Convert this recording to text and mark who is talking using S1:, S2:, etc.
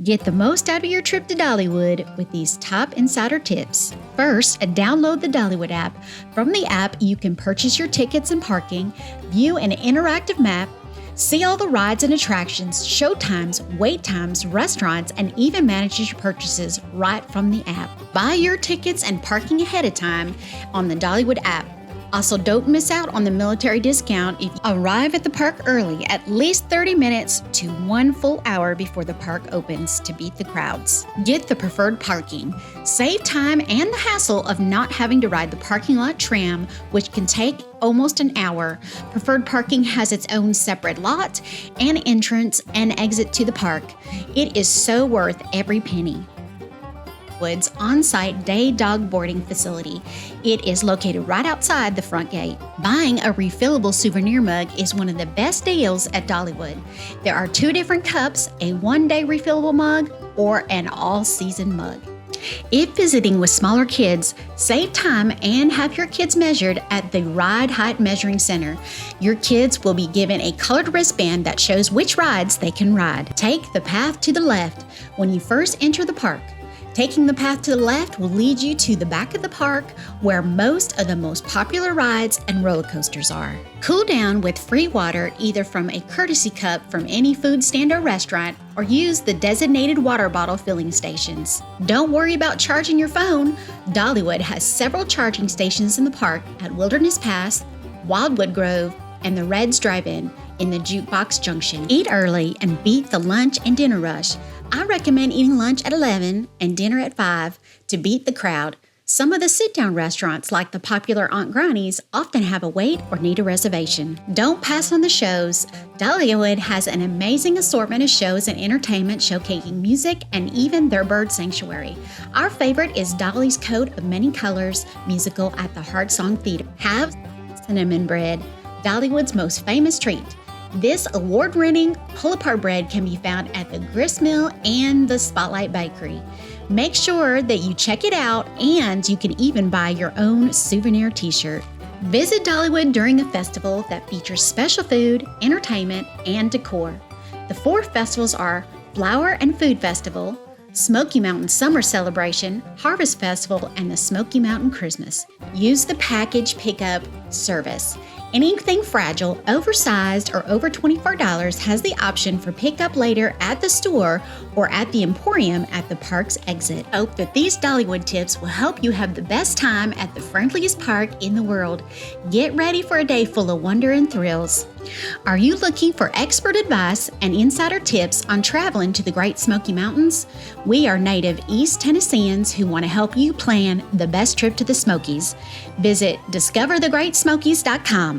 S1: Get the most out of your trip to Dollywood with these top insider tips. First, download the Dollywood app. From the app, you can purchase your tickets and parking, view an interactive map, see all the rides and attractions, show times, wait times, restaurants, and even manage your purchases right from the app. Buy your tickets and parking ahead of time on the Dollywood app. Also, don't miss out on the military discount if you arrive at the park early, at least 30 minutes to 1 full hour before the park opens to beat the crowds. Get the preferred parking. Save time and the hassle of not having to ride the parking lot tram, which can take almost an hour. Preferred parking has its own separate lot and entrance and exit to the park. It is so worth every penny. Woods on-site day dog boarding facility. It is located right outside the front gate. Buying a refillable souvenir mug is one of the best deals at Dollywood. There are 2 different cups, a 1-day refillable mug or an all-season mug. If visiting with smaller kids, save time and have your kids measured at the Ride Height Measuring Center. Your kids will be given a colored wristband that shows which rides they can ride. Take the path to the left when you first enter the park. Taking the path to the left will lead you to the back of the park where most of the most popular rides and roller coasters are. Cool down with free water either from a courtesy cup from any food stand or restaurant, or use the designated water bottle filling stations. Don't worry about charging your phone. Dollywood has several charging stations in the park at Wilderness Pass, Wildwood Grove, and the Reds Drive-In in the Jukebox Junction. Eat early and beat the lunch and dinner rush. I recommend eating lunch at 11 and dinner at 5 to beat the crowd. Some of the sit-down restaurants, like the popular Aunt Granny's, often have a wait or need a reservation. Don't pass on the shows. Dollywood has an amazing assortment of shows and entertainment showcasing music and even their bird sanctuary. Our favorite is Dolly's Coat of Many Colors musical at the Heart Song Theater. Have cinnamon bread, Dollywood's most famous treat. This award-winning pull-apart bread can be found at the Grist Mill and the Spotlight Bakery. Make sure that you check it out, and you can even buy your own souvenir t-shirt. Visit Dollywood during a festival that features special food, entertainment, and decor. The 4 festivals are Flower and Food Festival, Smoky Mountain Summer Celebration, Harvest Festival, and the Smoky Mountain Christmas. Use the package pickup service. Anything fragile, oversized, or over $24 has the option for pickup later at the store or at the Emporium at the park's exit. Hope that these Dollywood tips will help you have the best time at the friendliest park in the world. Get ready for a day full of wonder and thrills. Are you looking for expert advice and insider tips on traveling to the Great Smoky Mountains? We are native East Tennesseans who want to help you plan the best trip to the Smokies. Visit discoverthegreatsmokies.com.